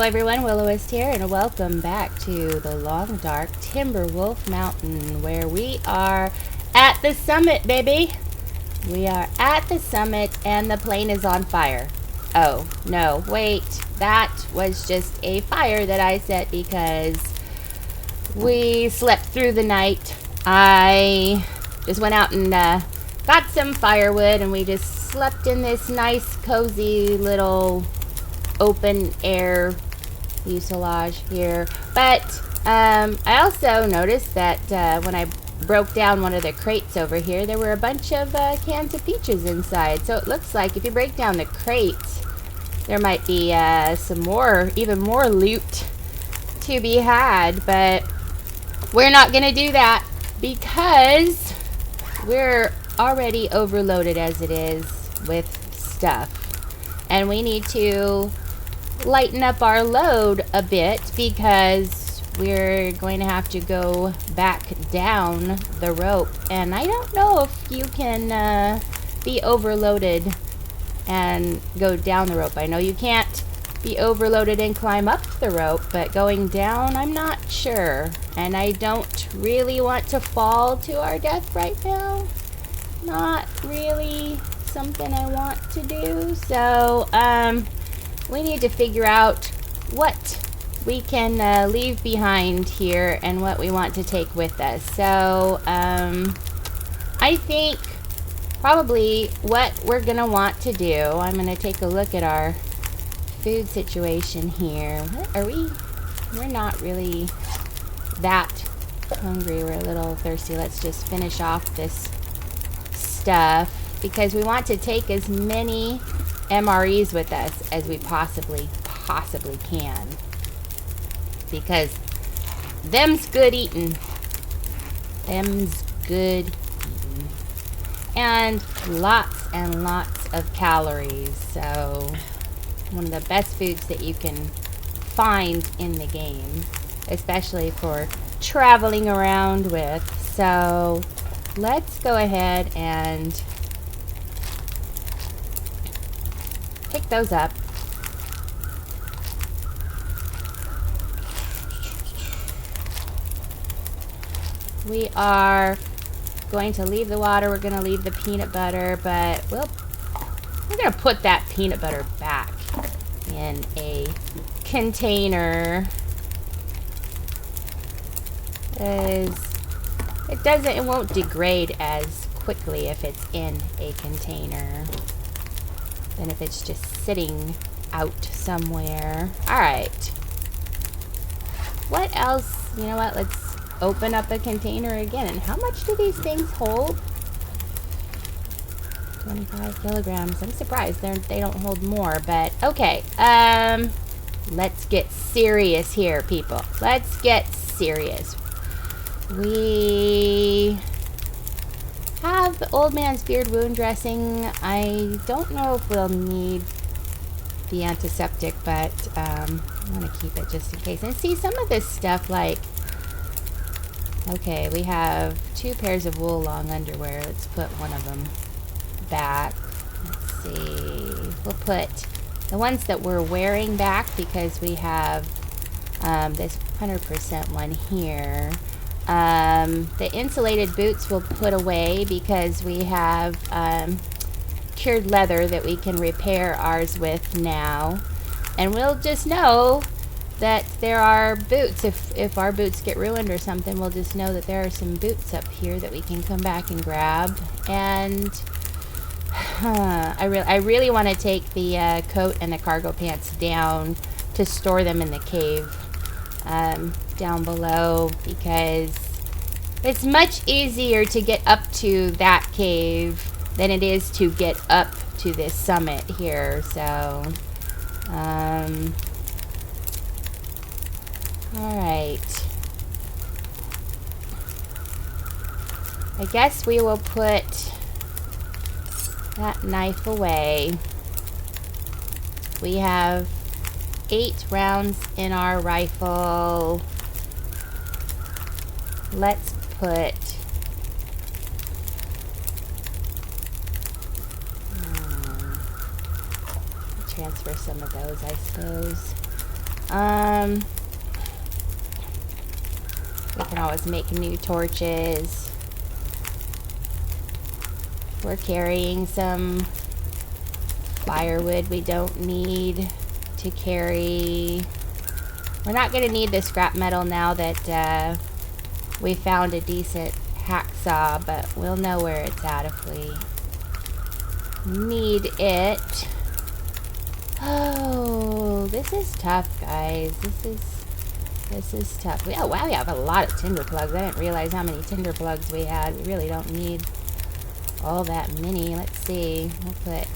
everyone, Will-O-Wisp here, and welcome back to the long, dark Timberwolf Mountain, where we are at the summit, baby. We are at the summit, and the plane is on fire. Oh, no, wait. That was just a fire that I set because we slept through the night. I just went out and got some firewood, and we just slept in this nice, cozy little open air fuselage here. But I also noticed that when I broke down one of the crates over here, there were a bunch of cans of peaches inside. So it looks like if you break down the crates, there might be some more, even more loot to be had. But we're not gonna do that because we're already overloaded as it is with stuff, and we need to lighten up our load a bit because we're going to have to go back down the rope, and I don't know if you can be overloaded and go down the rope. I know you can't be overloaded and climb up the rope, but going down, I'm not sure, and I don't really want to fall to our death right now. Not really something I want to do. So we need to figure out what we can leave behind here and what we want to take with us. So I think probably what we're gonna want to do, I'm gonna take a look at our food situation here. What are we? We're not really that hungry. We're a little thirsty. Let's just finish off this stuff because we want to take as many MREs with us as we possibly can, because them's good eating. Them's good eating. And lots of calories. So one of the best foods that you can find in the game, especially for traveling around with. So let's go ahead and pick those up. We are going to leave the water. We're going to leave the peanut butter, but we're going to put that peanut butter back in a container. It won't degrade as quickly if it's in a container than if it's just sitting out somewhere. Alright. What else? You know what? Let's open up a container again. And how much do these things hold? 25 kilograms. I'm surprised they don't hold more, but okay. Let's get serious here, people. Let's get serious. We have the Old Man's Beard wound dressing. I don't know if we'll need the antiseptic, but I want to keep it just in case. And see, some of this stuff, like, okay, we have 2 pairs of wool long underwear. Let's put one of them back. Let's see. We'll put the ones that we're wearing back because we have this 100% one here. The insulated boots we'll put away because we have cured leather that we can repair ours with now. And we'll just know that there are boots. If our boots get ruined or something, we'll just know that there are some boots up here that we can come back and grab. And I really want to take the coat and the cargo pants down to store them in the cave down below, because it's much easier to get up to that cave than it is to get up to this summit here. So alright, I guess we will put that knife away. We have 8 rounds in our rifle. Let's put transfer some of those, I suppose. We can always make new torches. We're carrying some firewood we don't need to carry. We're not going to need the scrap metal now that we found a decent hacksaw, but we'll know where it's at if we need it. Oh, this is tough, guys. This is tough. Oh, wow, we have a lot of tinder plugs. I didn't realize how many tinder plugs we had. We really don't need all that many. Let's see. We'll put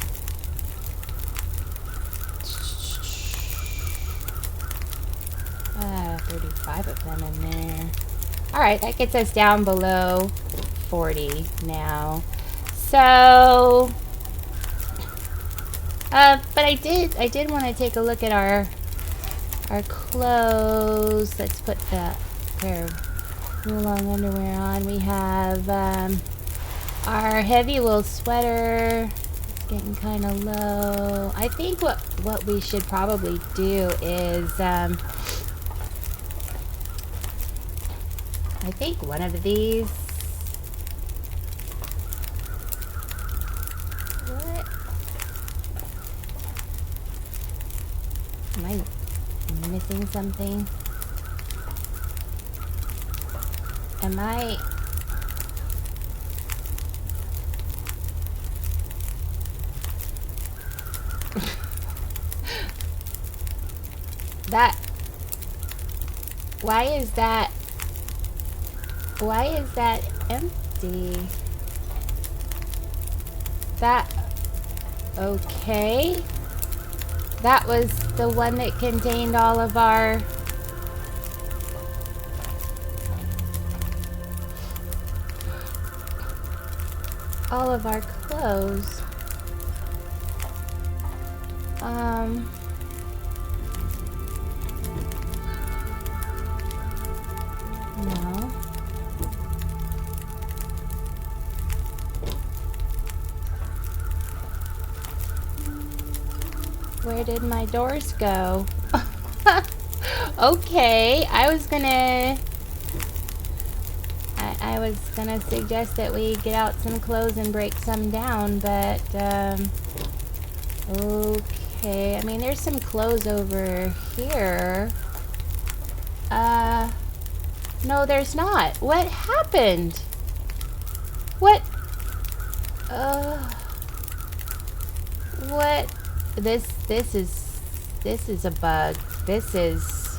35 of them in there. Alright, that gets us down below 40 now. So, but I did want to take a look at our clothes. Let's put the pair of long underwear on. We have our heavy wool sweater. It's getting kind of low. I think what we should probably do is I think one of these. What? Am I missing something? Am I? That. Why is that? Why is that empty? That, okay. That was the one that contained all of our clothes. No. Where did my doors go? Okay, I was gonna suggest that we get out some clothes and break some down, but okay. I mean, there's some clothes over here. No, there's not. What happened? What? What? This is a bug. This is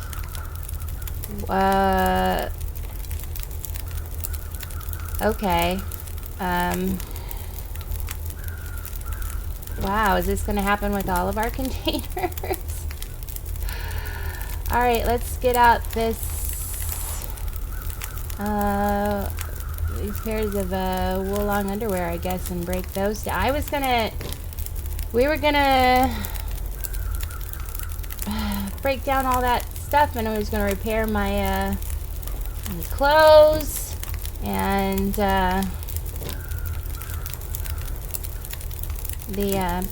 okay. Wow, is this gonna happen with all of our containers? Alright, let's get out this these pairs of wool long underwear, I guess, and break those down. We were gonna break down all that stuff, and I was gonna repair my clothes and the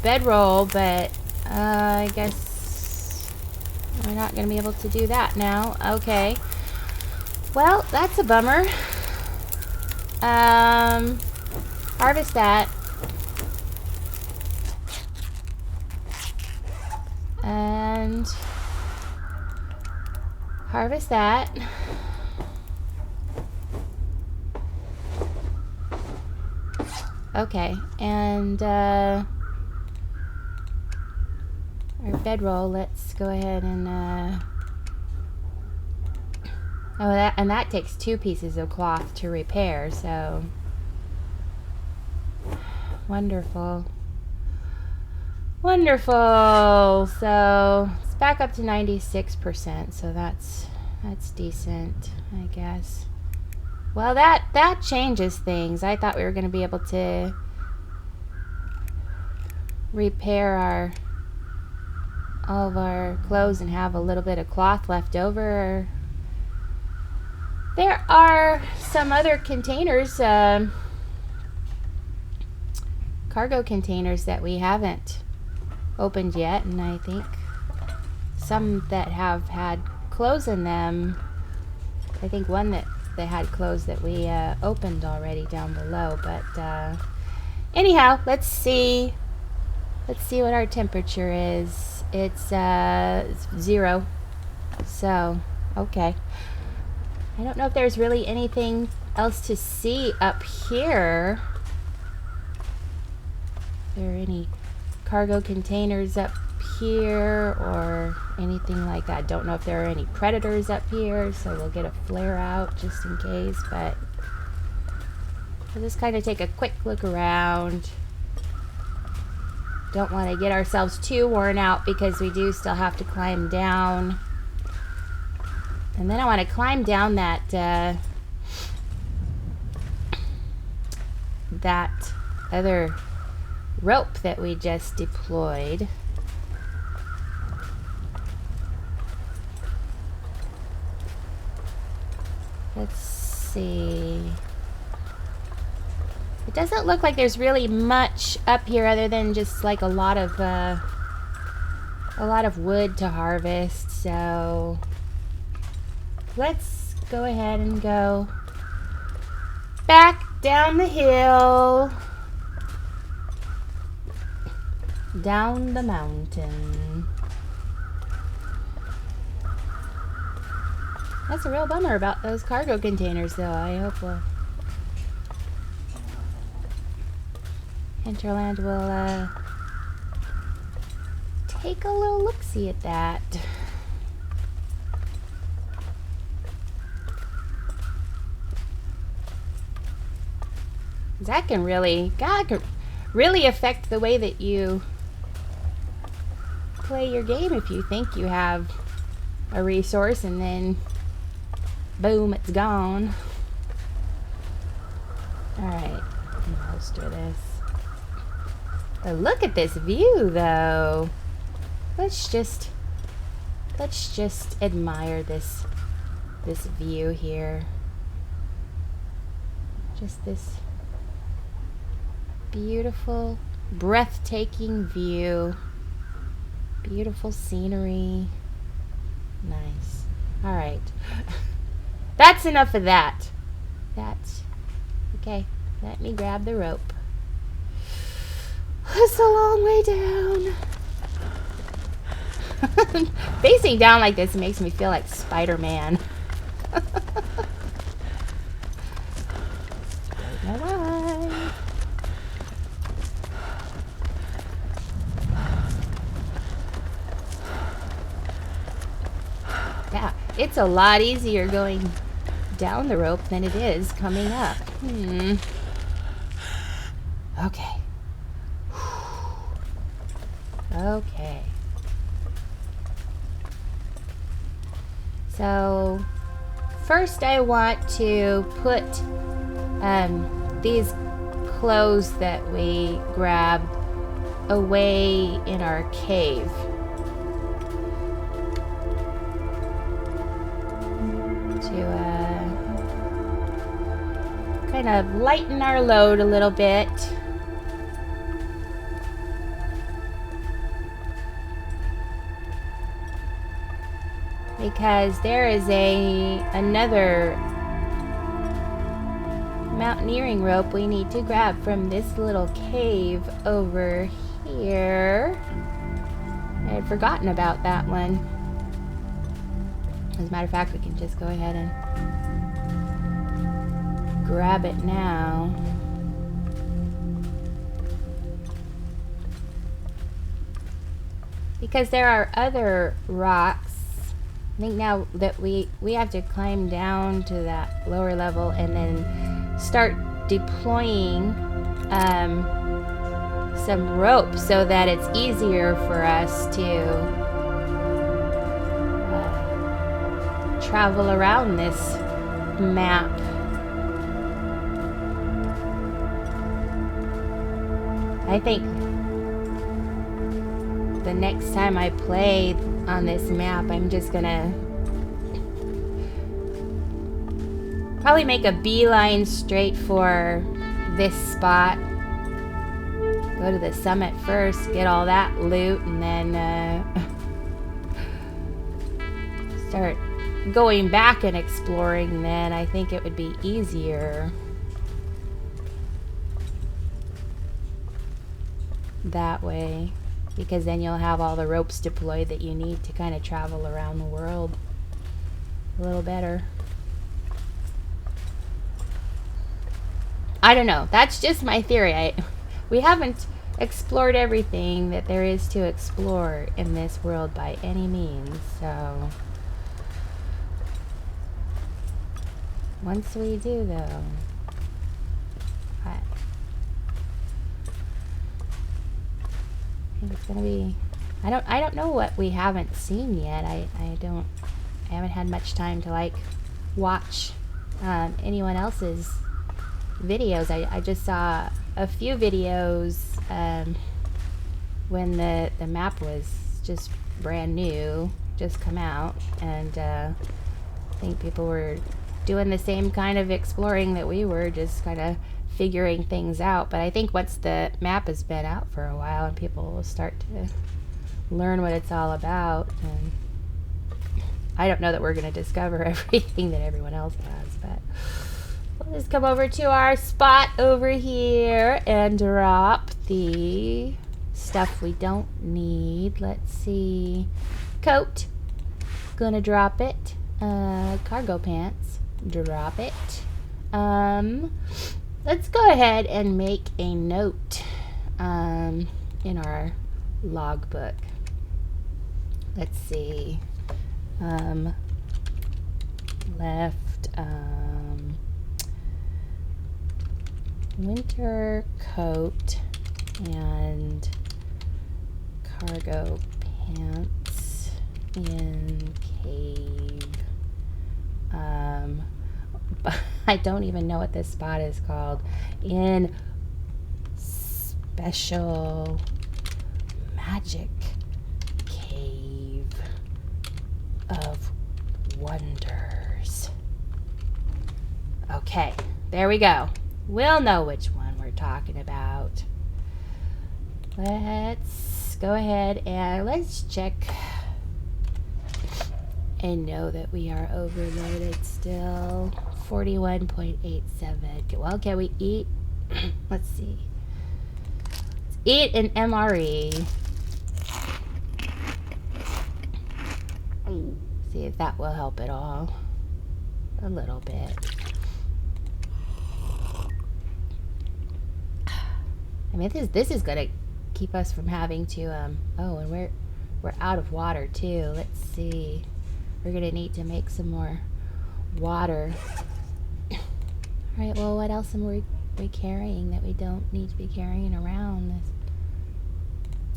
bedroll, but I guess we're not gonna be able to do that now. Okay, well, that's a bummer. Harvest that. And harvest that. Okay, and our bedroll, let's go ahead and that takes 2 pieces of cloth to repair, so wonderful. Wonderful. So it's back up to 96%, so that's decent, I guess. Well, that changes things. I thought we were going to be able to repair all of our clothes and have a little bit of cloth left over. There are some other containers, cargo containers that we haven't opened yet, and I think some that have had clothes in them. I think one that had clothes that we opened already down below. But anyhow, let's see. Let's see what our temperature is. It's 0. So, okay. I don't know if there's really anything else to see up here. Are there any cargo containers up here or anything like that? I don't know if there are any predators up here, so we'll get a flare out just in case, but we'll just kind of take a quick look around. Don't want to get ourselves too worn out because we do still have to climb down. And then I want to climb down that that other rope that we just deployed. Let's see. It doesn't look like there's really much up here other than just like a lot of wood to harvest. So let's go ahead and go back down the hill, down the mountain. That's a real bummer about those cargo containers, though. I hope Hinterland will take a little look-see at that. That can really, really affect the way that you play your game if you think you have a resource and then boom, it's gone. Alright, holster this. But look at this view though. Let's just admire this view here. Just this beautiful, breathtaking view. Beautiful scenery. Nice. Alright. That's enough of that. That's okay. Let me grab the rope. It's a long way down. Facing down like this makes me feel like Spider-Man. Yeah, it's a lot easier going down the rope than it is coming up. Okay. Okay. So first I want to put these clothes that we grabbed away in our cave. To kind of lighten our load a little bit. Because there is another mountaineering rope we need to grab from this little cave over here. I had forgotten about that one. As a matter of fact, we can just go ahead and grab it now. Because there are other rocks. I think now that we have to climb down to that lower level and then start deploying some rope so that it's easier for us to travel around this map. I think the next time I play on this map, I'm just gonna probably make a beeline straight for this spot. Go to the summit first, get all that loot, and then start going back and exploring, then I think it would be easier that way, because then you'll have all the ropes deployed that you need to kind of travel around the world a little better. I don't know. That's just my theory. We haven't explored everything that there is to explore in this world by any means, so once we do, though, I think it's gonna be. I don't know what we haven't seen yet. I haven't had much time to like watch anyone else's videos. I just saw a few videos when the map was just brand new, just come out, and I think people were doing the same kind of exploring that we were, just kind of figuring things out. But I think once the map has been out for a while and people will start to learn what it's all about, and I don't know that we're going to discover everything that everyone else has, but we'll just come over to our spot over here and drop the stuff we don't need. Let's see. Coat. Gonna drop it. Cargo pants. Drop it. Let's go ahead and make a note in our logbook. Let's see. Left winter coat and cargo pants in cave. I don't even know what this spot is called. In special magic cave of wonders. Okay, there we go. We'll know which one we're talking about. Let's go ahead and let's check and know that we are overloaded still. 41.87. Well, can we eat? Let's see. Let's eat an MRE. See if that will help at all. A little bit. I mean, this is gonna keep us from having to oh, and we're out of water too. Let's see. We're gonna need to make some more water. All right, well, what else are we carrying that we don't need to be carrying around?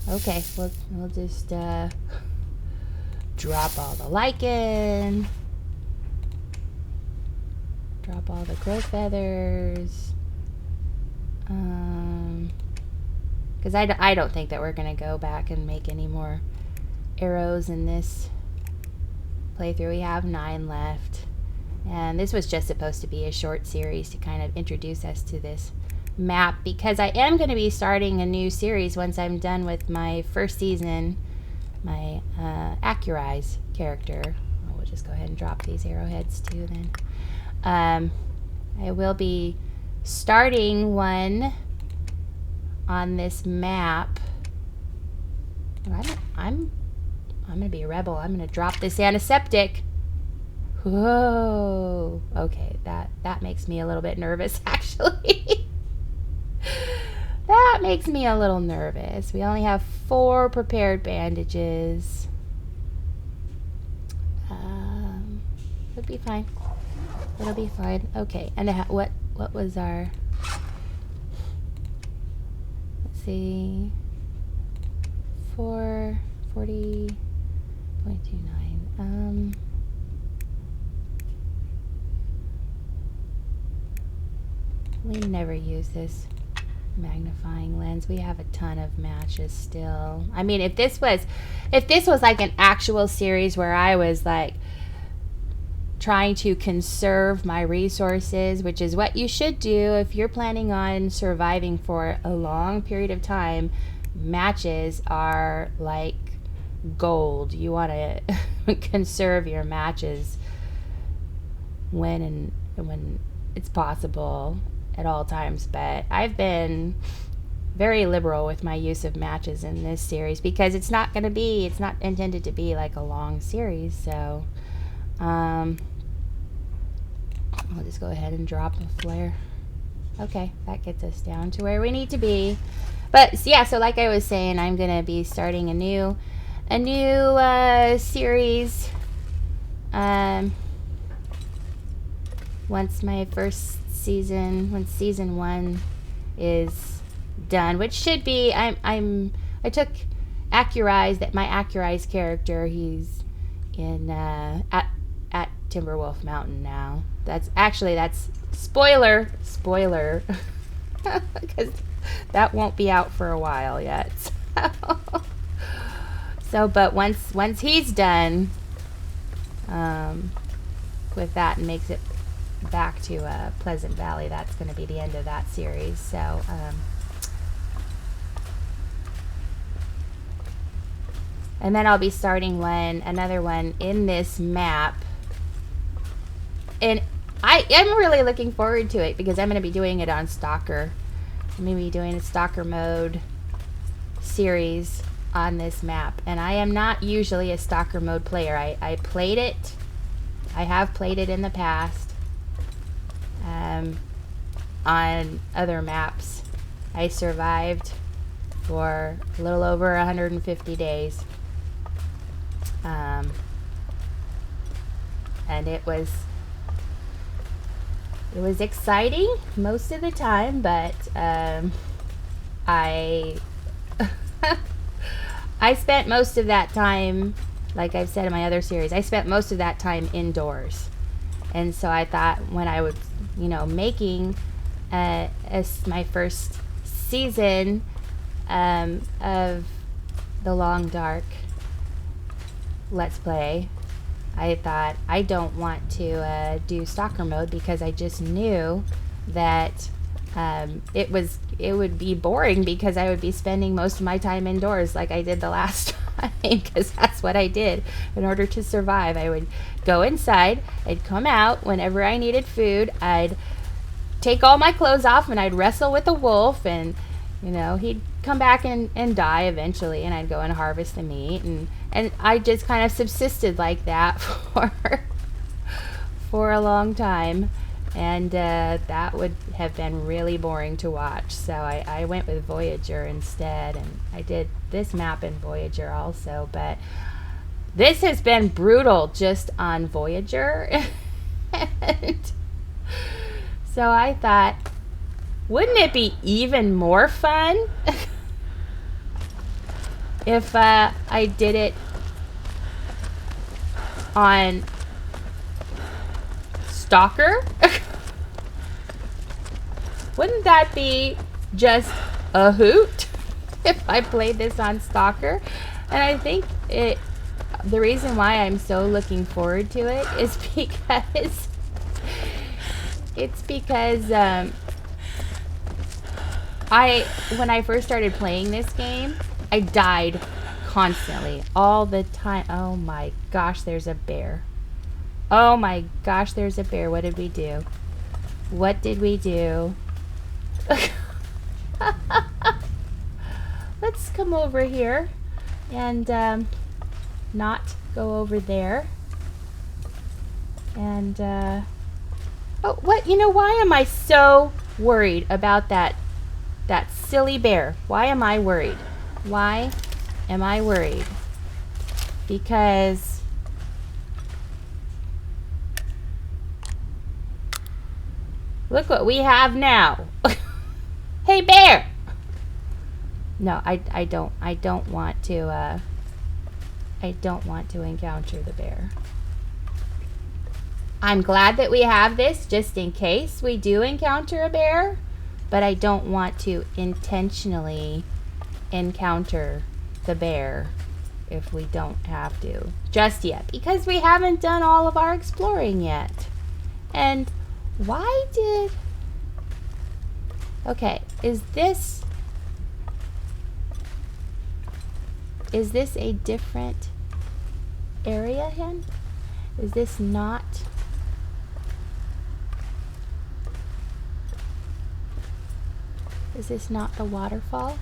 Okay, we'll just drop all the lichen, drop all the crow feathers, because I don't think that we're gonna go back and make any more arrows in this playthrough. We have 9 left. And this was just supposed to be a short series to kind of introduce us to this map, because I am going to be starting a new series once I'm done with my first season, my Accurize character. Oh, we'll just go ahead and drop these arrowheads too then. I will be starting one on this map. I'm going to be a rebel. I'm going to drop this antiseptic. Whoa. Okay, that makes me a little bit nervous, actually. That makes me a little nervous. We only have 4 prepared bandages. It'll be fine. It'll be fine. Okay, and what was our... Let's see... 40.29. We never use this magnifying lens. We have a ton of matches still. I mean, if this was like an actual series where I was like trying to conserve my resources, which is what you should do if you're planning on surviving for a long period of time, matches are like gold. You want to conserve your matches when it's possible at all times. But I've been very liberal with my use of matches in this series because it's not intended to be like a long series. So I'll just go ahead and drop a flare. Okay, that gets us down to where we need to be. But yeah, so like I was saying, I'm gonna be starting a new series once season 1 is done, which should be. I took Accurize, that my Accurize character, he's in at Timberwolf Mountain now. That's spoiler because that won't be out for a while yet. But once he's done with that and makes it back to Pleasant Valley, that's going to be the end of that series. So and then I'll be starting another one in this map, and I am really looking forward to it because I'm going to be doing it on Stalker. I'm going to be doing a Stalker mode series on this map, and I am not usually a Stalker mode player. I have played it in the past on other maps. I survived for a little over 150 days, and it was exciting most of the time, but I spent most of that time, like I've said in my other series, I spent most of that time indoors. And so I thought when I was, making my first season of the Long Dark Let's Play, I thought I don't want to do Stalker mode because I just knew that it would be boring because I would be spending most of my time indoors like I did the last time, because that's what I did in order to survive. I would go inside, I'd come out whenever I needed food, I'd take all my clothes off and I'd wrestle with a wolf, and he'd come back and die eventually, and I'd go and harvest the meat, and I just kind of subsisted like that for a long time, and that would have been really boring to watch. So I went with Voyager instead, and I did this map in Voyager also, but this has been brutal just on Voyager. And so I thought, wouldn't it be even more fun if I did it on Stalker? Wouldn't that be just a hoot if I played this on Stalker? And I think the reason why I'm so looking forward to it is because when I first started playing this game, I died constantly, all the time. Oh my gosh, there's a bear. Oh my gosh, there's a bear. What did we do? What did we do? Let's come over here and not go over there. And oh, what? Why am I so worried about that silly bear? Why am I worried? Why am I worried? Because look what we have now. Hey, bear! No, I don't want to encounter the bear. I'm glad that we have this just in case we do encounter a bear, but I don't want to intentionally encounter the bear if we don't have to just yet, because we haven't done all of our exploring yet. And why did... Okay, is this a different area, hen? Is this not... Is this not the waterfall?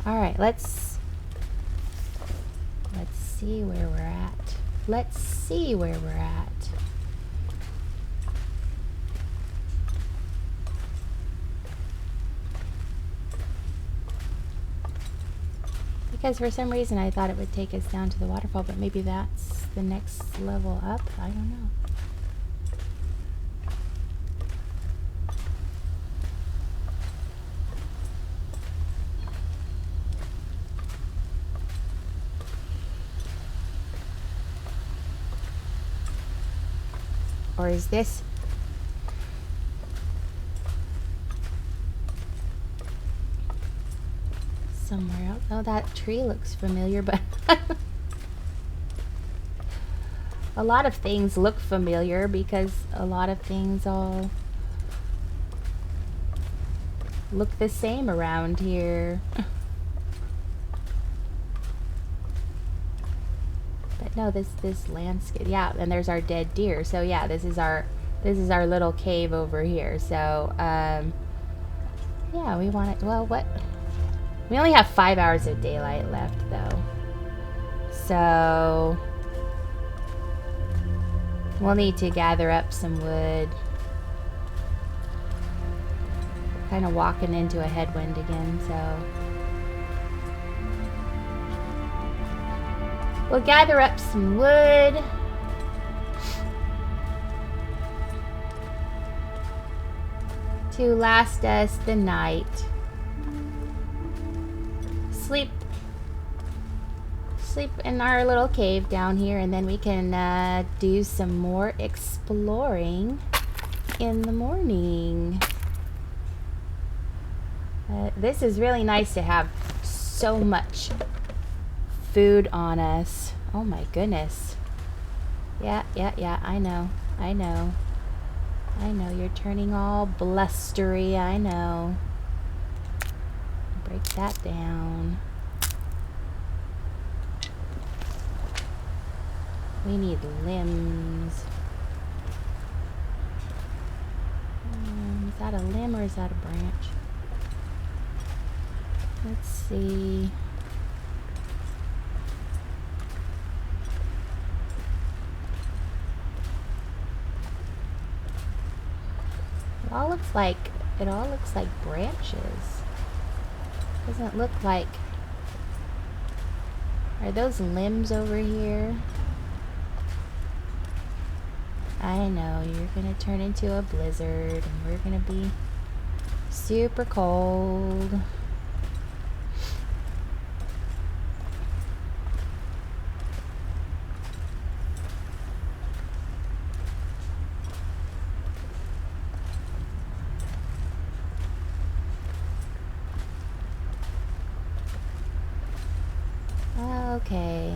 All right, let's see where we're at. Let's see where we're at. Because for some reason I thought it would take us down to the waterfall, but maybe that's the next level up. I don't know. Or is this... somewhere else? Oh, that tree looks familiar, but... a lot of things look familiar because a lot of things all look the same around here. But no, this landscape, yeah, and there's our dead deer. So yeah, this is our little cave over here. So yeah, we want it. Well, what? We only have 5 hours of daylight left though. So we'll need to gather up some wood. Kind of walking into a headwind again, so we'll gather up some wood. To last us the night. Sleep in our little cave down here, and then we can do some more exploring in the morning. This is really nice to have so much food on us. Oh my goodness. Yeah, I know. You're turning all blustery, I know. Break that down. We need limbs. Is that a limb or is that a branch? Let's see. It all looks like branches. Doesn't look like... Are those limbs over here? I know, you're gonna turn into a blizzard and we're gonna be super cold. Okay.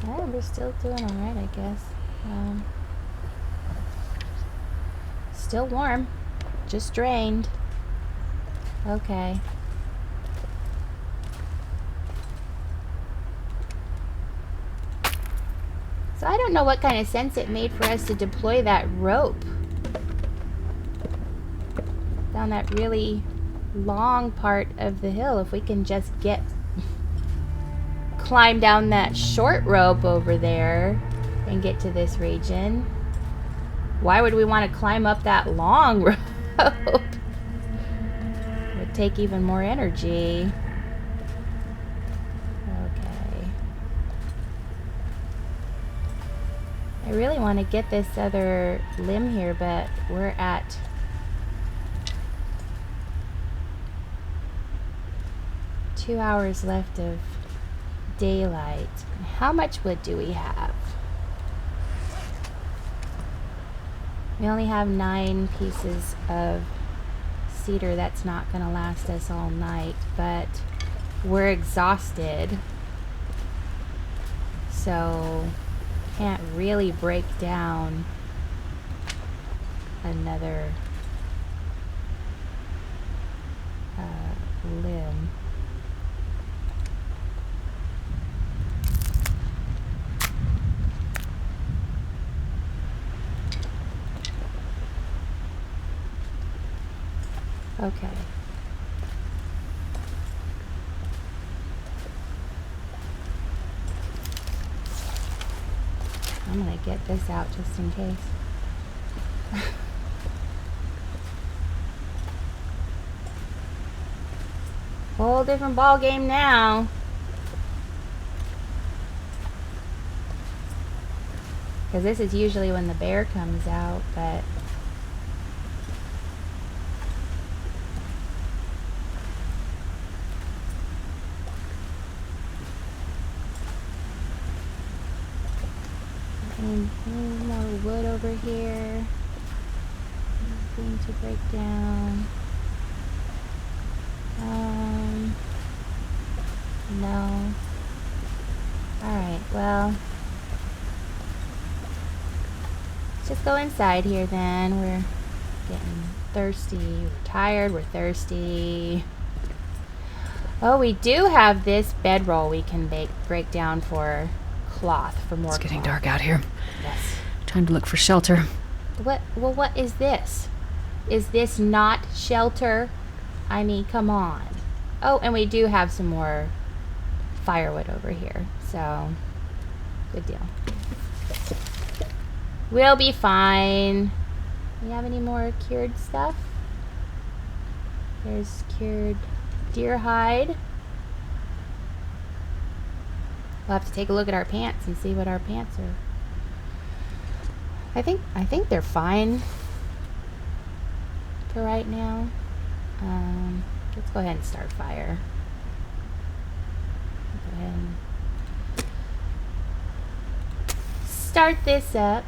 Well, we're still doing alright, I guess. Still warm. Just drained. Okay. So I don't know what kind of sense it made for us to deploy that rope down that really long part of the hill if we can just climb down that short rope over there and get to this region. Why would we want to climb up that long rope? It would take even more energy. Okay. I really want to get this other limb here, but we're at 2 hours left of daylight. How much wood do we have? We only have 9 pieces of cedar, that's not gonna last us all night, but we're exhausted, so can't really break down another limb. Okay. I'm gonna get this out just in case. Whole different ball game now. Because this is usually when the bear comes out, but any more wood over here. Nothing to break down. No. Alright, well, let's just go inside here then. We're getting thirsty. We're tired. We're thirsty. Oh, we do have this bedroll we can break down for cloth, for more It's getting cloth. dark out here. Yes. Time to look for shelter. What? Well, what is this? Is this not shelter? I mean, come on. Oh, and we do have some more firewood over here, so good deal. We'll be fine. Do you have any more cured stuff? There's cured deer hide. We'll have to take a look at our pants and see what our pants are. I think they're fine for right now. Let's go ahead and start fire. Go ahead and start this up.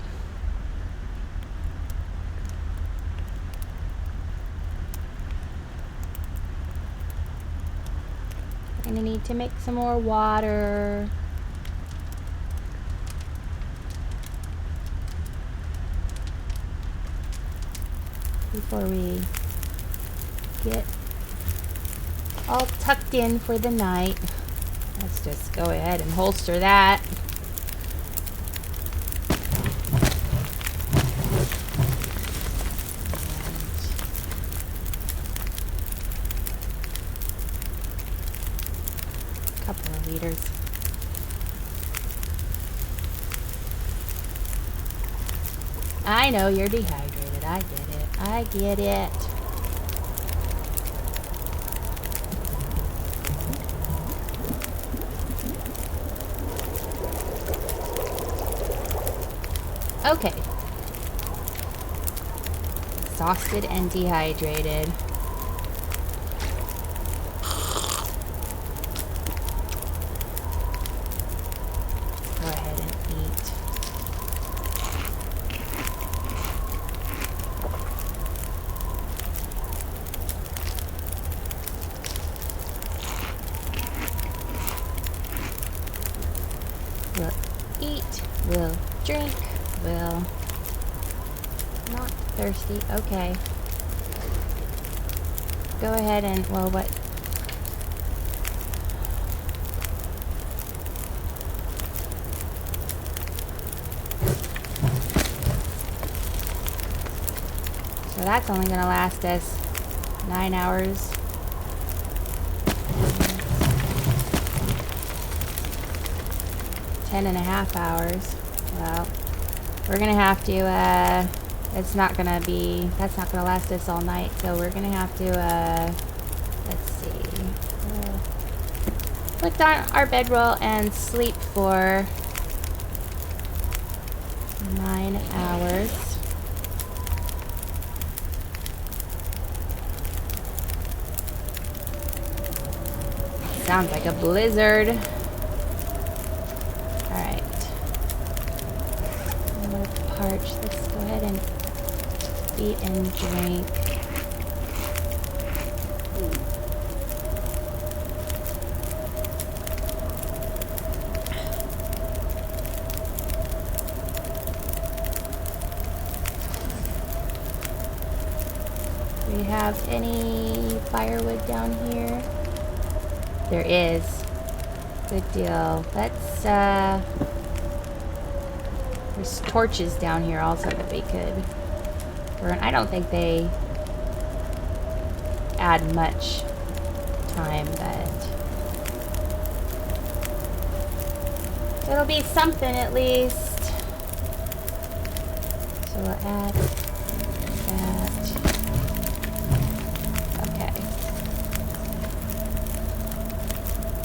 We're gonna need to make some more water. Before we get all tucked in for the night. Let's just go ahead and holster that. And a couple of liters. I know you're dehydrated. I get it. I get it. Okay. Exhausted and dehydrated. Go ahead and eat. We'll eat. We'll drink. We'll not thirsty. Okay. Go ahead and, well, what? So that's only going to last us 9 hours. Ten and a half hours. Well, we're gonna have to, that's not gonna last us all night, so we're gonna have to, let's see, put down our bedroll and sleep for 9 hours. Sounds like a blizzard. Alright. Parch. Let's go ahead and eat and drink. have any firewood down here? There is. Good deal. Let's, there's torches down here also that we could burn. I don't think they add much time, but it'll be something at least. So we'll add that. Okay.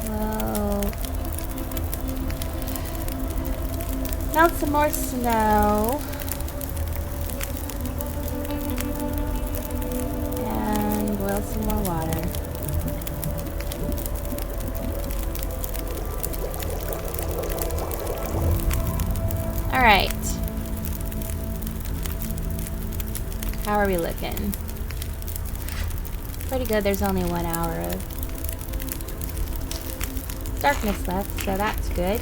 Well, melt some more snow. And boil some more water. All right. How are we looking? Pretty good. There's only 1 hour of darkness left, so that's good.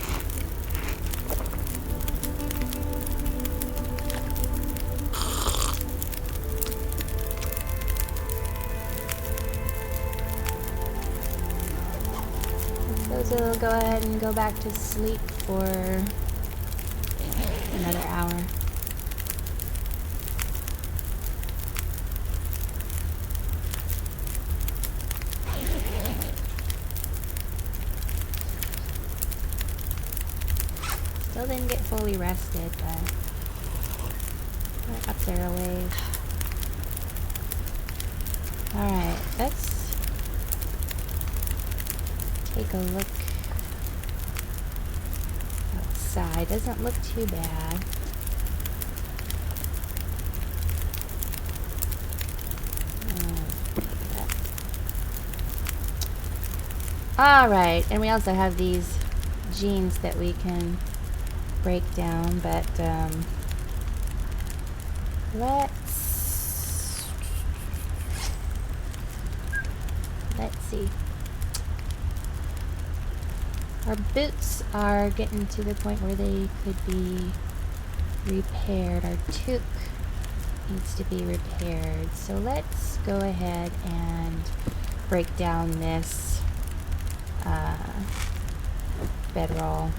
I suppose we'll go ahead and go back to sleep for another hour. Still didn't get fully rested, but we're up there a ways. Alright, let's take a look outside. Doesn't look too bad. Alright, and we also have these jeans that we can break down, but let's see. Our boots are getting to the point where they could be repaired. Our toque needs to be repaired. So let's go ahead and break down this bedroll.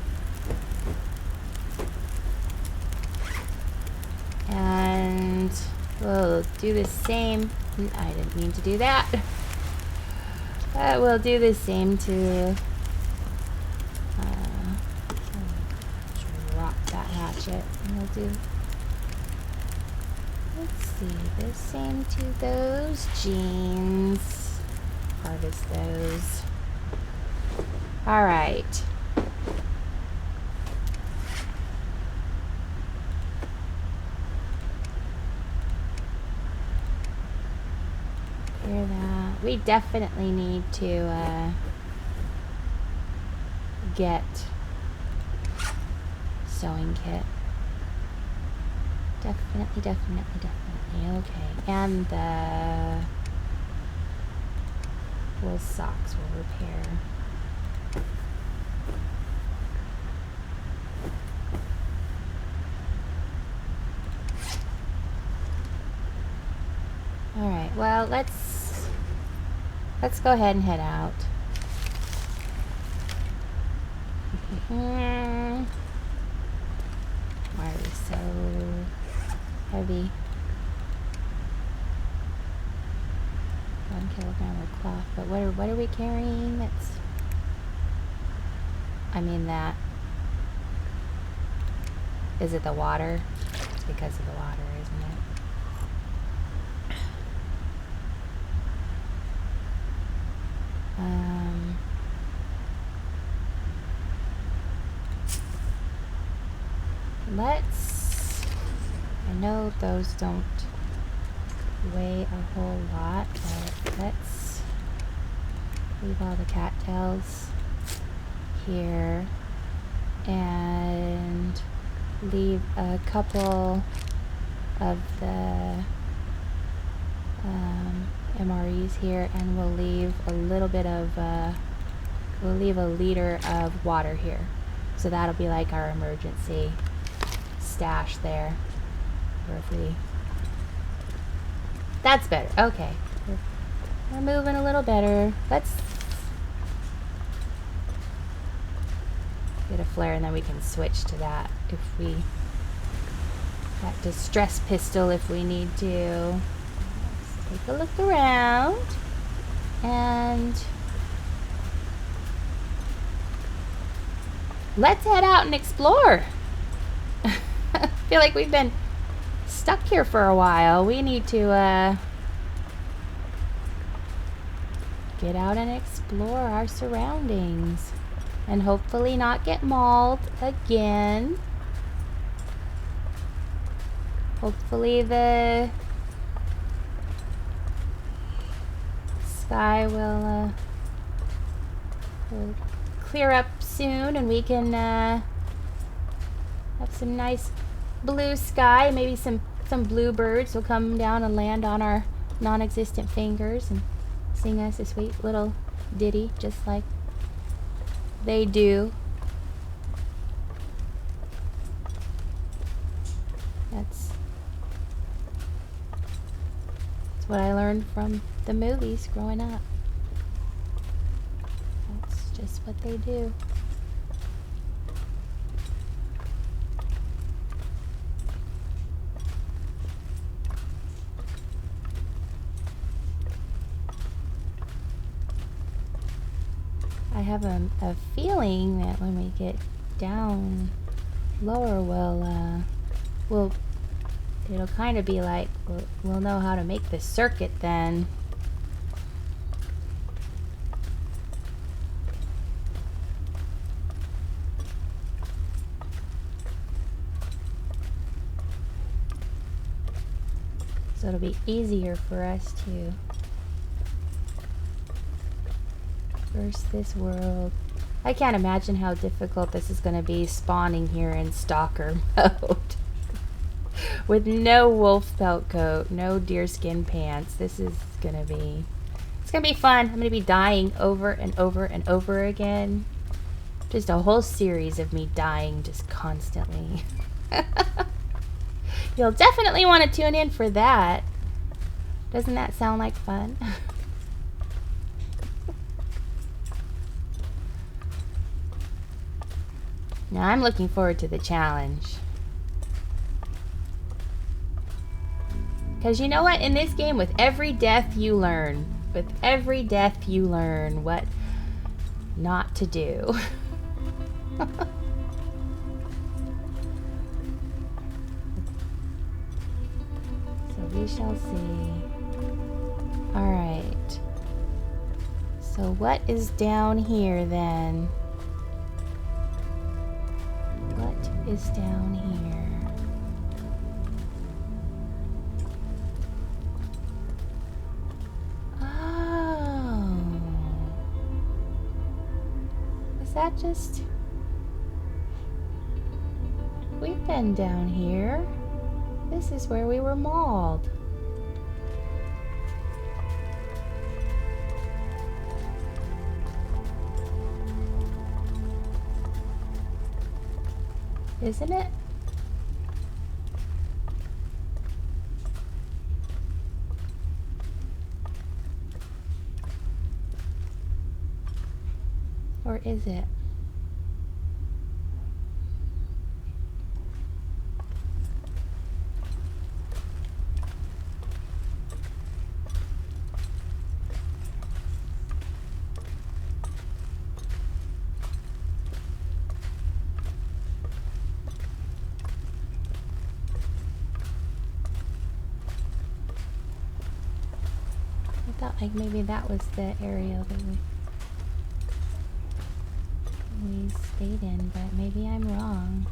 And we'll do the same. I didn't mean to do that. We'll do the same to drop that hatchet. And we'll do, let's see, the same to those jeans. Harvest those. All right. Hear that? We definitely need to get sewing kit. Definitely. Okay. And the wool socks will repair. Alright, well, let's go ahead and head out. Why are we so heavy? 1 kilogram of cloth, but what are we carrying? That's, I mean, that, is it the water? It's because of the water, isn't it? I know those don't weigh a whole lot, but let's leave all the cattails here and leave a couple of the MREs here, and we'll leave a little bit of we'll leave a liter of water here, so that'll be like our emergency stash there. Or if we, that's better. Okay, we're We're moving a little better. Let's get a flare and then we can switch to that if we... that distress pistol if we need to. Let's take a look around. And... let's head out and explore. I feel like we've been stuck here for a while. We need to get out and explore our surroundings and hopefully not get mauled again. Hopefully the sky will clear up soon and we can have some nice blue sky. Maybe some bluebirds will come down and land on our non-existent fingers and sing us a sweet little ditty just like they do. That's what I learned from the movies growing up. That's just what they do. I have a feeling that when we get down lower, it'll kind of be like we'll know how to make the circuit then. So it'll be easier for us to traverse this world. I can't imagine how difficult this is going to be spawning here in stalker mode. With no wolf pelt coat, no deerskin pants. This is going to be... it's going to be fun. I'm going to be dying over and over and over again. Just a whole series of me dying just constantly. You'll definitely want to tune in for that. Doesn't that sound like fun? Now I'm looking forward to the challenge. Because you know what? In this game, with every death you learn. With every death you learn what not to do. So we shall see. Alright. So what is down here then? What is down here? Oh. Is that just... we've been down here. This is where we were mauled. Isn't it? Or is it? I thought like maybe that was the area that we stayed in, but maybe I'm wrong.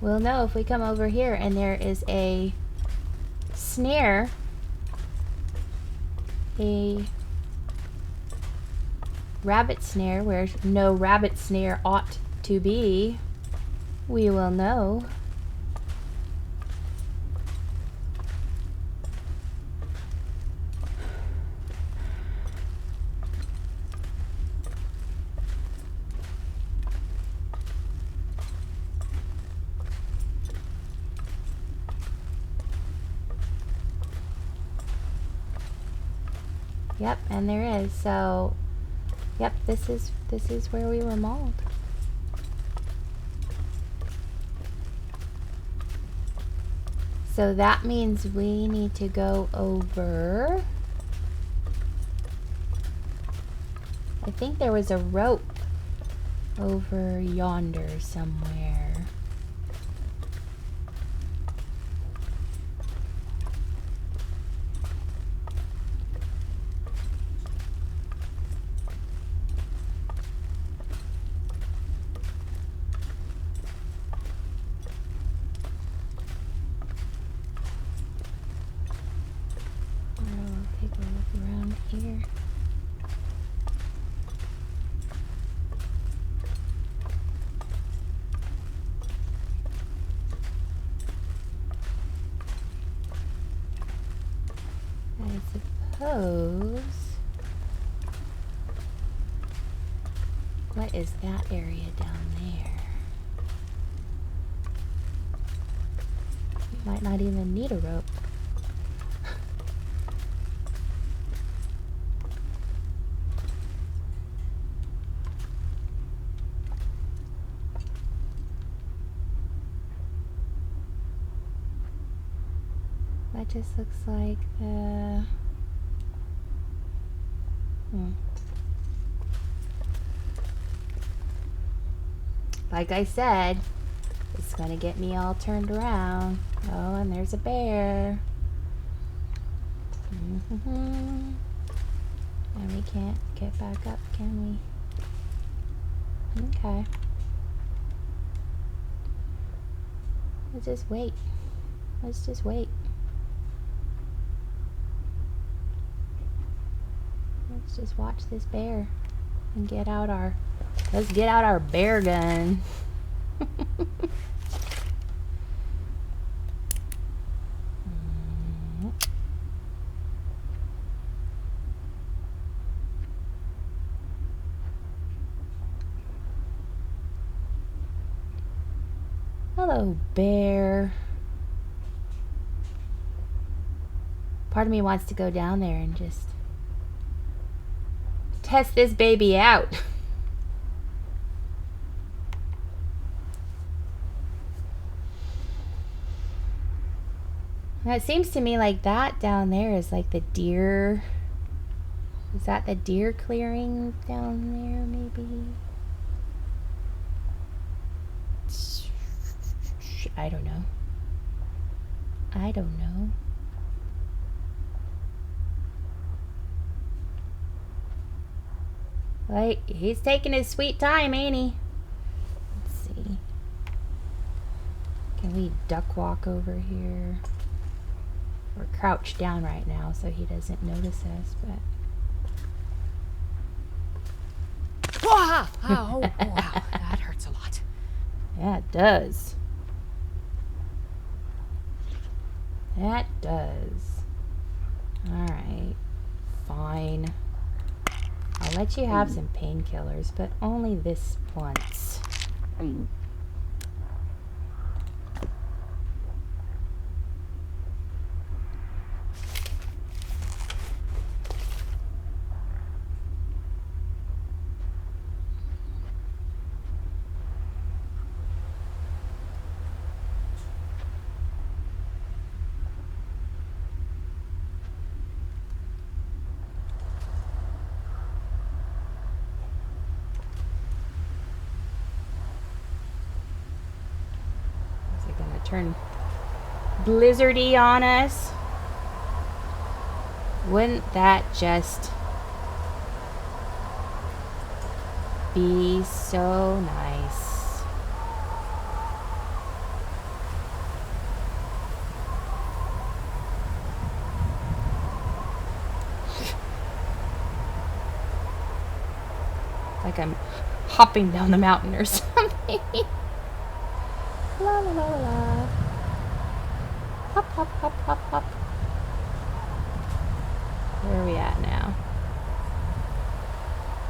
We'll know if we come over here and there is a snare, a rabbit snare where no rabbit snare ought to be. We will know. Yep, and there is. So, yep, this is where we were mauled. So that means we need to go over. I think there was a rope over yonder somewhere. I'll take a look around here. I suppose. What is that area down there? You might not even need a rope. That just looks like the... Like I said, it's gonna get me all turned around. Oh, and there's a bear. And we can't get back up, can we? Okay. Let's just wait. Let's just wait. Let's just watch this bear and get out our... Let's get out our bear gun. Hello, bear. Part of me wants to go down there and just test this baby out. Now it seems to me like that down there is like the deer. Is that the deer clearing down there, maybe? I don't know. I don't know. Like, he's taking his sweet time, ain't he? Let's see. Can we duck walk over here? We're crouched down right now, so he doesn't notice us, but... Wow! Oh, wow. That hurts a lot. Yeah, it does. That does. Alright. Fine. I'll let you have some painkillers, but only this once. Turn blizzardy on us. Wouldn't that just be so nice? Like I'm hopping down the mountain or something. La la la la. Hop, hop, hop, hop, hop. Where are we at now?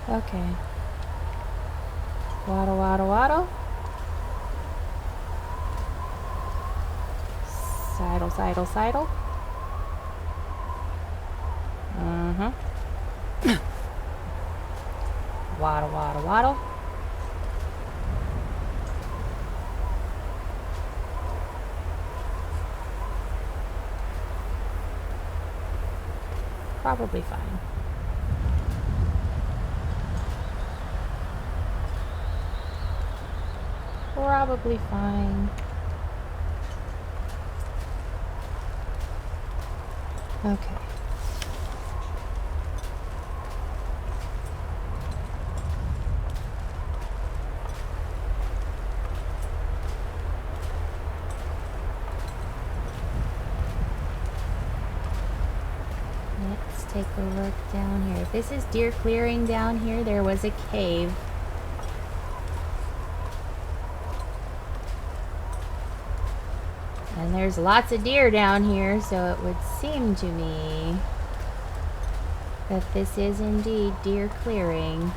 Okay. Waddle, waddle, waddle. Sidle, sidle, sidle. Uh-huh. waddle, waddle, waddle. Probably fine. Probably fine. Okay. Let's take a look down here. This is deer clearing down here. There was a cave. And there's lots of deer down here, so it would seem to me that this is indeed deer clearing.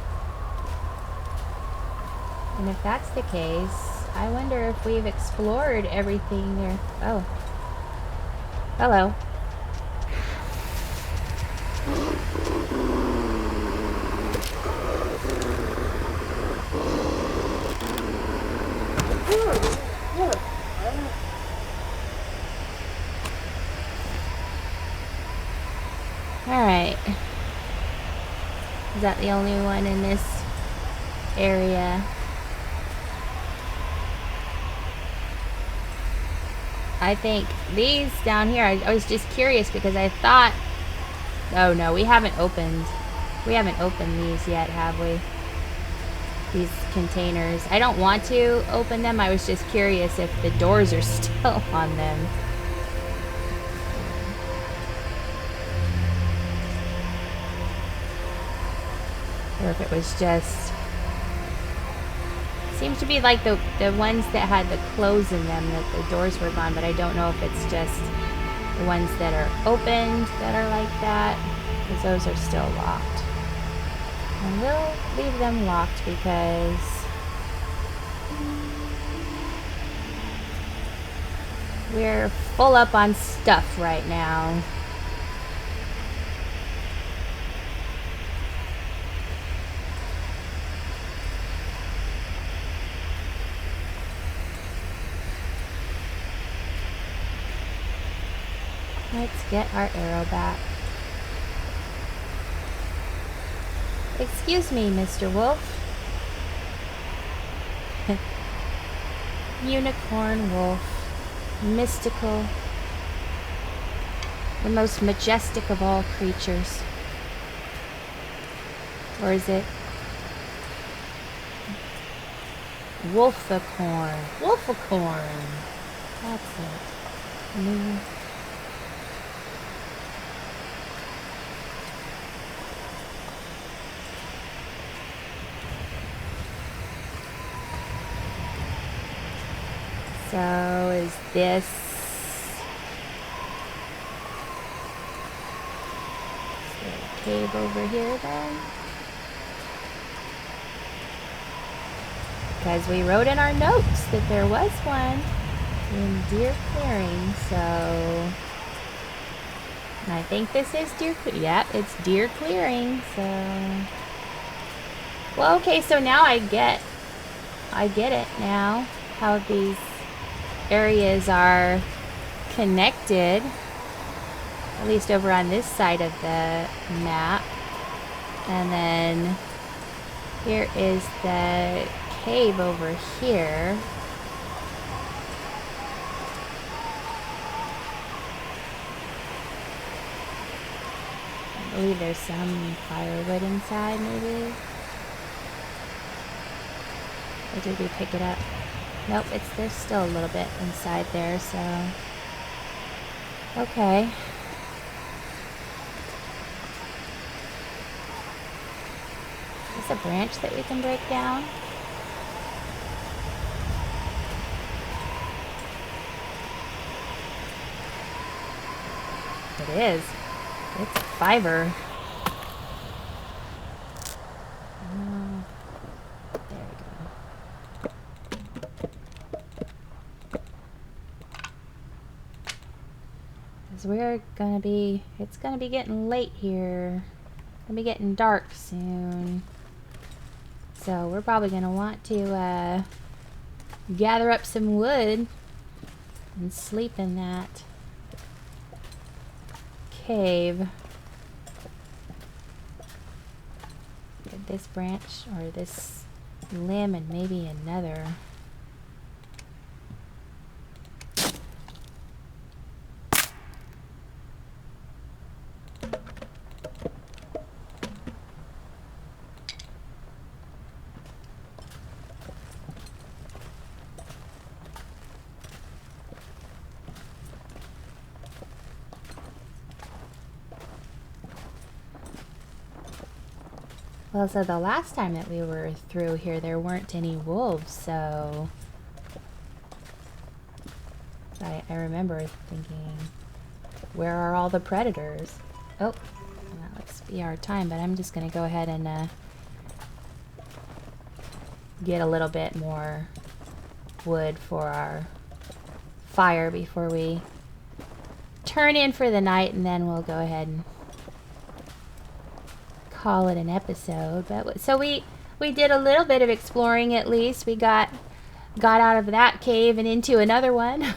And if that's the case, I wonder if we've explored everything there. Oh. Hello. Alright. Is that the only one in this area? I think these down here, I was just curious because I thought, oh no, we haven't opened these yet, have we? These containers. I don't want to open them. I was just curious if the doors are still on them. Or if it was just... Seems to be like the ones that had the clothes in them, that the doors were gone, but I don't know if it's just the ones that are opened that are like that, because those are still locked. And we'll leave them locked because we're full up on stuff right now. Let's get our arrow back. Excuse me, Mr. Wolf. Unicorn wolf. Mystical. The most majestic of all creatures. Or is it Wolficorn? Wolficorn. That's it. New. So is this a cave over here then? Because we wrote in our notes that there was one in deer clearing, so I think this is deer clearing. Yep, it's deer clearing, so well, okay, so now I get it now, how these areas are connected, at least over on this side of the map. And then here is the cave over here. I believe there's some firewood inside, maybe. Or did we pick it up? Nope, there's still a little bit inside there, so... Okay. Is this a branch that we can break down? It is. It's a fiber. It's gonna be getting late here. It's gonna be getting dark soon. So we're probably going to want to gather up some wood and sleep in that cave. Get this branch or this limb and maybe another. Well, so the last time that we were through here, there weren't any wolves, so I remember thinking, where are all the predators? Oh, that looks to be our time, but I'm just going to go ahead and get a little bit more wood for our fire before we turn in for the night, and then we'll go ahead and call it an episode. But so we did a little bit of exploring. At least we got out of that cave and into another one.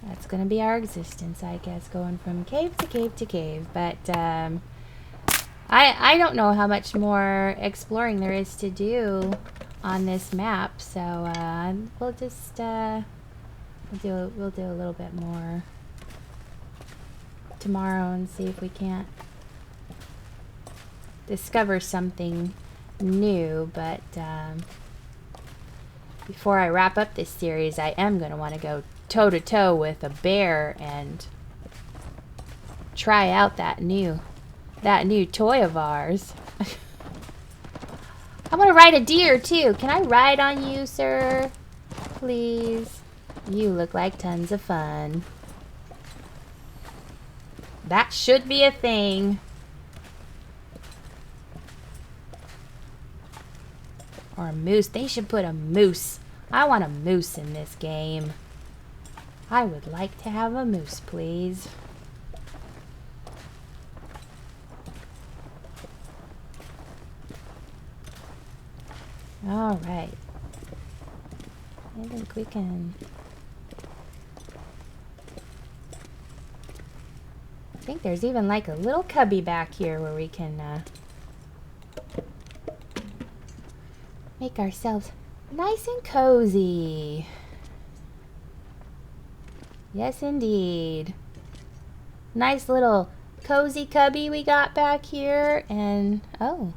That's gonna be our existence, I guess, going from cave to cave to cave. But I don't know how much more exploring there is to do on this map, so we'll just we'll do a little bit more tomorrow and see if we can't discover something new. But before I wrap up this series, I am going to want to go toe to toe with a bear and try out that new toy of ours. I want to ride a deer too. Can I ride on you, sir? Please. You look like tons of fun. That should be a thing. Or a moose. They should put a moose. I want a moose in this game. I would like to have a moose, please. All right. I think we can... I think there's even like a little cubby back here where we can make ourselves nice and cozy. Yes, indeed. Nice little cozy cubby we got back here. And, oh,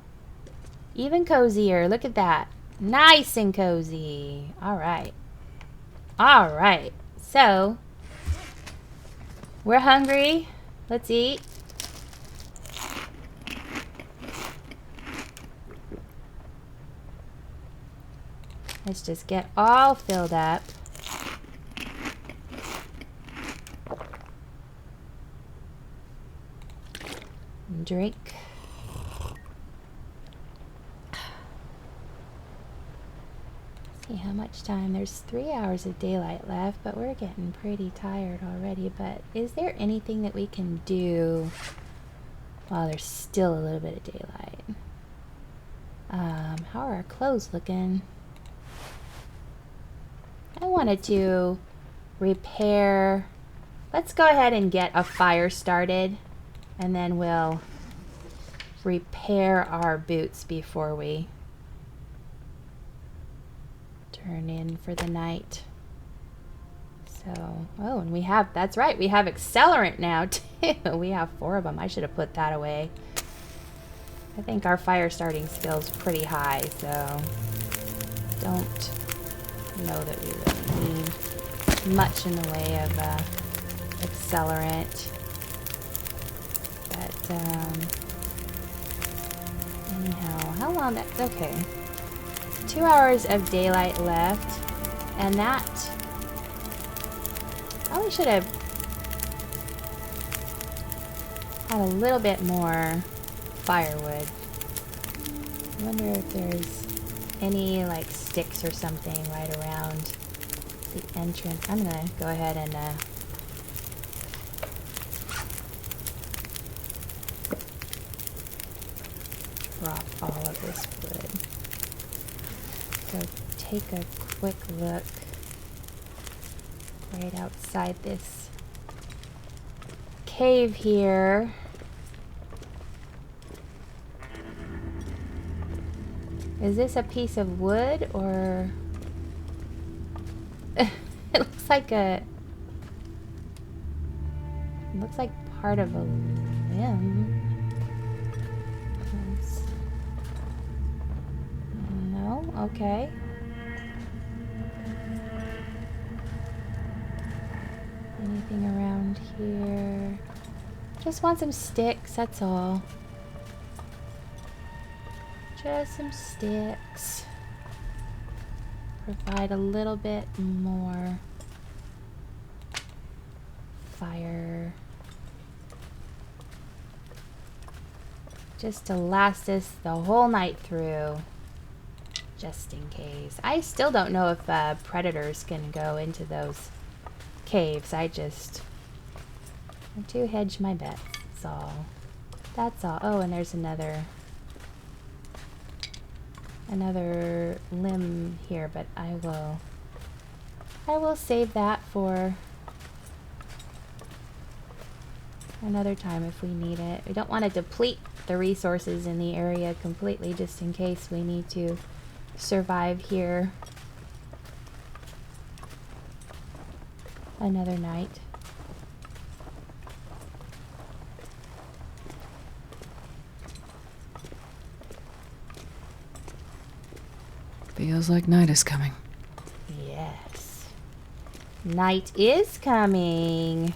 even cozier. Look at that. Nice and cozy. All right. All right. So, we're hungry. Let's eat. Let's just get all filled up. And drink. See how much time. There's 3 hours of daylight left, but we're getting pretty tired already. But is there anything that we can do while there's still a little bit of daylight? How are our clothes looking? I wanted to repair. Let's go ahead and get a fire started, and then we'll repair our boots before we turn in for the night. So, oh, and we have, that's right, we have accelerant now too. We have 4 of them. I should have put that away. I think our fire starting skill's pretty high, so don't know that we really need much in the way of accelerant. But anyhow, how long that's okay. 2 hours of daylight left, and that probably should have had a little bit more firewood. I wonder if there's any like sticks or something right around the entrance. I'm gonna go ahead and all of this wood. So take a quick look right outside this cave here. Is this a piece of wood or it looks like part of a limb. No? Okay. Anything around here? Just want some sticks, that's all. Just some sticks. Provide a little bit more fire. Just to last us the whole night through. Just in case. I still don't know if predators can go into those caves. I want to hedge my bets. That's all. That's all. Oh, and there's another limb here, but I will save that for another time if we need it. We don't want to deplete the resources in the area completely, just in case we need to survive here another night. Feels like night is coming. Yes. Night is coming.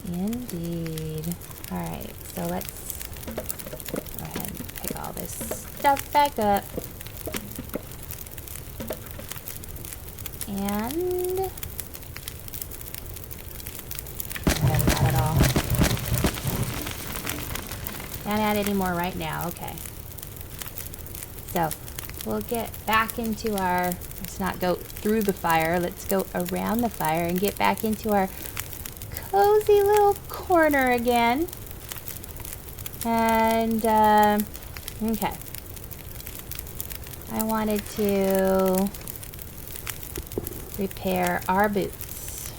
Indeed. Alright, so let's go ahead and pick all this stuff back up. And that's not at all. Can't add any more right now. Okay. So we'll get back into our, let's not go through the fire, let's go around the fire and get back into our cozy little corner again. And, okay. I wanted to repair our boots.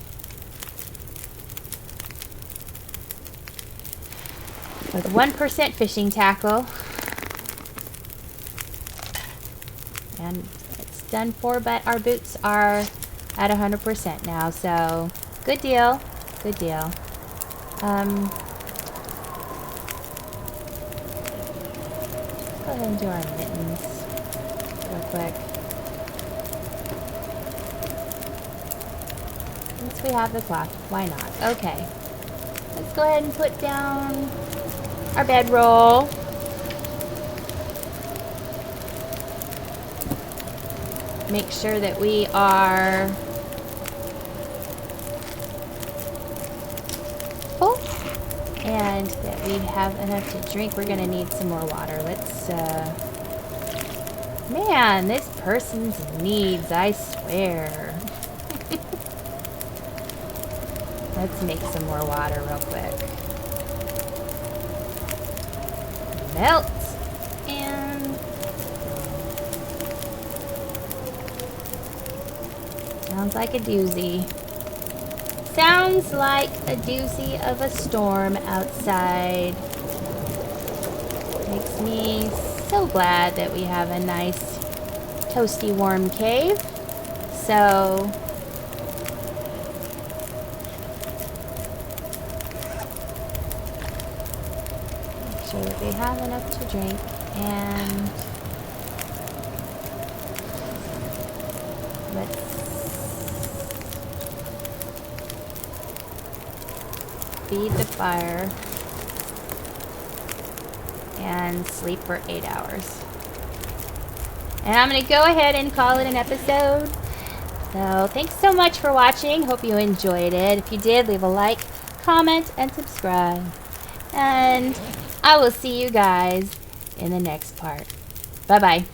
With 1% fishing tackle. And it's done for, but our boots are at 100% now, so good deal, good deal. Go ahead and do our mittens real quick. Since we have the cloth, why not? Okay, let's go ahead and put down our bedroll. Make sure that we are full and that we have enough to drink. We're gonna need some more water. Let's, man, this person's needs, I swear. Let's make some more water real quick. Melt. And sounds like a doozy. Sounds like a doozy of a storm outside. Makes me so glad that we have a nice toasty warm cave. So make sure that we have enough to drink and let's feed the fire and sleep for 8 hours. And I'm going to go ahead and call it an episode. So thanks so much for watching. Hope you enjoyed it. If you did, leave a like, comment, and subscribe. And I will see you guys in the next part. Bye-bye.